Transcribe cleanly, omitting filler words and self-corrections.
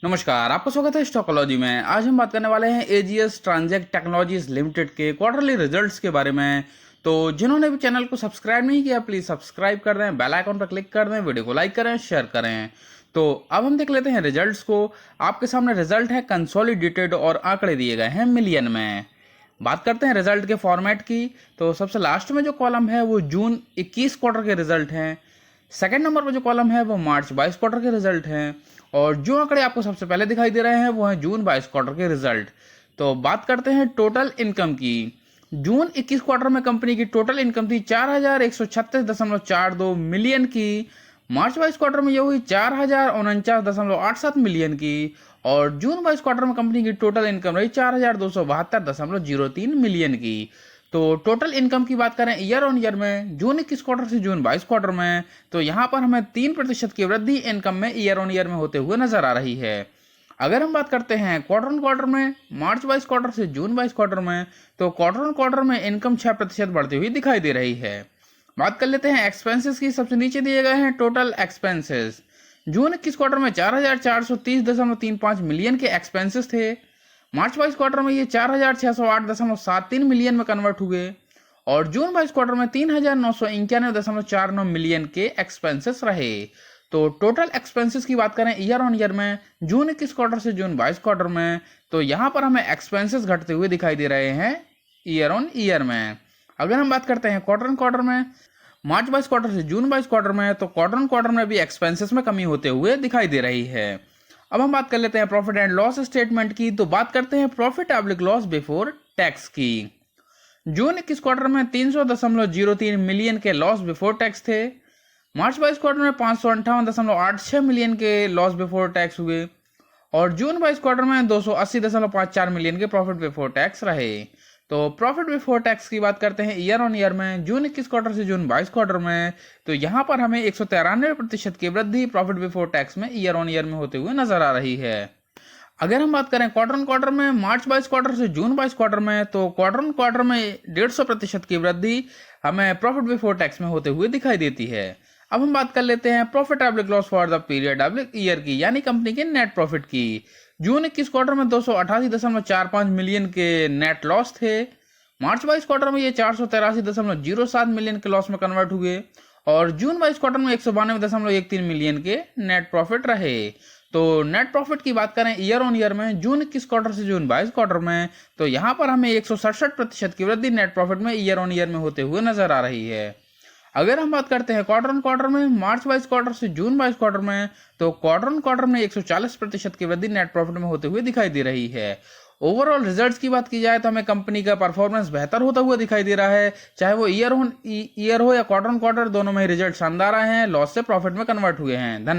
नमस्कार, आपका स्वागत है स्टॉकोलॉजी में। आज हम बात करने वाले हैं एजीएस ट्रांजैक्ट टेक्नोलॉजीज लिमिटेड के क्वार्टरली रिजल्ट्स के बारे में। तो जिन्होंने भी चैनल को सब्सक्राइब नहीं किया, प्लीज सब्सक्राइब कर दें, बेल आइकन पर क्लिक कर दें, वीडियो को लाइक करें, शेयर करें। तो अब हम देख लेते हैं रिजल्ट्स को। आपके सामने रिजल्ट है कंसोलिडेटेड और आंकड़े दिए गए हैं मिलियन में। बात करते हैं रिजल्ट के फॉर्मेट की। तो सबसे लास्ट में जो कॉलम है वो जून 21 क्वार्टर के रिजल्ट हैं। सेकंड नंबर पर जो कॉलम है वो मार्च 22 क्वार्टर के रिजल्ट हैं। और जो आंकड़े आपको सबसे पहले दिखाई दे रहे हैं वो हैं जून 22 क्वार्टर के रिजल्ट। तो बात करते हैं टोटल इनकम की। जून 21 क्वार्टर में कंपनी की टोटल इनकम थी 4136.42 मिलियन की। मार्च 22 क्वार्टर में ये हुई 4049.87 मिलियन की। और जून 22 क्वार्टर में कंपनी की टोटल इनकम रही 4272.03 मिलियन की। तो टोटल इनकम की बात करें ईयर ऑन ईयर में, जून 21 क्वार्टर से जून 22 क्वार्टर में, तो यहाँ पर हमें 3% की वृद्धि इनकम में ईयर ऑन ईयर में होते हुए नजर आ रही है। अगर हम बात करते हैं क्वार्टर ऑन क्वार्टर में, मार्च 22 क्वार्टर से जून 22 क्वार्टर में, तो क्वार्टर ऑन क्वार्टर में इनकम 6% बढ़ती हुई दिखाई दे रही है। बात कर लेते हैं एक्सपेंसेस की। सबसे नीचे दिए गए हैं टोटल एक्सपेंसेस। जून 21 क्वार्टर में 4430.35 मिलियन के एक्सपेंसेस थे। मार्च 22 क्वार्टर में ये 4608.73 मिलियन में कन्वर्ट हुए। और जून 22 क्वार्टर में 3991.49 मिलियन के एक्सपेंसेस रहे। तो टोटल एक्सपेंसेस की बात करें ईयर ऑन ईयर में, जून 21 क्वार्टर से जून 22 क्वार्टर में, तो यहाँ पर हमें एक्सपेंसेस घटते हुए दिखाई दे रहे हैं ईयर ऑन ईयर में। अगर हम बात करते हैं क्वार्टर ऑन क्वार्टर में, मार्च 22 क्वार्टर से जून 22 क्वार्टर में, तो क्वार्टर ऑन क्वार्टर में भी एक्सपेंसेस में कमी होते हुए दिखाई दे रही है। अब हम बात कर लेते हैं प्रॉफिट एंड लॉस स्टेटमेंट की। तो बात करते हैं प्रॉफिट एब्लिक लॉस बिफोर टैक्स की। जून 21 क्वार्टर में 300.03 मिलियन के लॉस बिफोर टैक्स थे। मार्च 22 क्वार्टर में 558.86 मिलियन के लॉस बिफोर टैक्स हुए। और जून 22 क्वार्टर में 280.54 मिलियन के प्रॉफिट बिफोर टैक्स रहे। तो प्रॉफिट बिफोर टैक्स की बात करते हैं ईयर ऑन ईयर में, जून 21 क्वार्टर से जून 22 क्वार्टर में, तो यहाँ पर हमें 193% की वृद्धि प्रॉफिट बिफोर टैक्स में ईयर ऑन ईयर में होते हुए नजर आ रही है। अगर हम बात करें क्वार्टर ऑन क्वार्टर में, मार्च 22 क्वार्टर से जून 22 क्वार्टर में, तो क्वार्टर ऑन क्वार्टर में 150% की वृद्धि हमें प्रॉफिट बिफोर टैक्स में होते हुए दिखाई देती है। अब हम बात कर लेते हैं profit एब्लिक loss for the period एब्लिक year की, यानी कंपनी के नेट प्रॉफिट की। जून 21 क्वार्टर में 288.45 मिलियन के नेट लॉस थे। मार्च 22 क्वार्टर में ये 483.07 मिलियन के लॉस में कन्वर्ट हुए। और जून 22 क्वार्टर में 192.13 मिलियन के नेट प्रॉफिट रहे। तो नेट प्रॉफिट की बात करें ईयर ऑन ईयर में, जून 21 क्वार्टर से जून 22 क्वार्टर में, तो यहाँ पर हमें 167% की वृद्धि नेट प्रॉफिट में ईयर ऑन ईयर में होते हुए नजर आ रही है। अगर हम बात करते हैं क्वार्टर ऑन क्वार्टर में, मार्च 22 क्वार्टर से जून 22 क्वार्टर में, तो क्वार्टर ऑन क्वार्टर में 140% की वृद्धि नेट प्रॉफिट में होते हुए दिखाई दे रही है। ओवरऑल रिजल्ट्स की बात की जाए तो हमें कंपनी का परफॉर्मेंस बेहतर होता हुआ दिखाई दे रहा है, चाहे वो ईयर हो या क्वार्टर ऑन क्वार्टर, दोनों में ही रिजल्ट शानदार आए हैं, लॉस से प्रॉफिट में कन्वर्ट हुए हैं। धन्यवाद।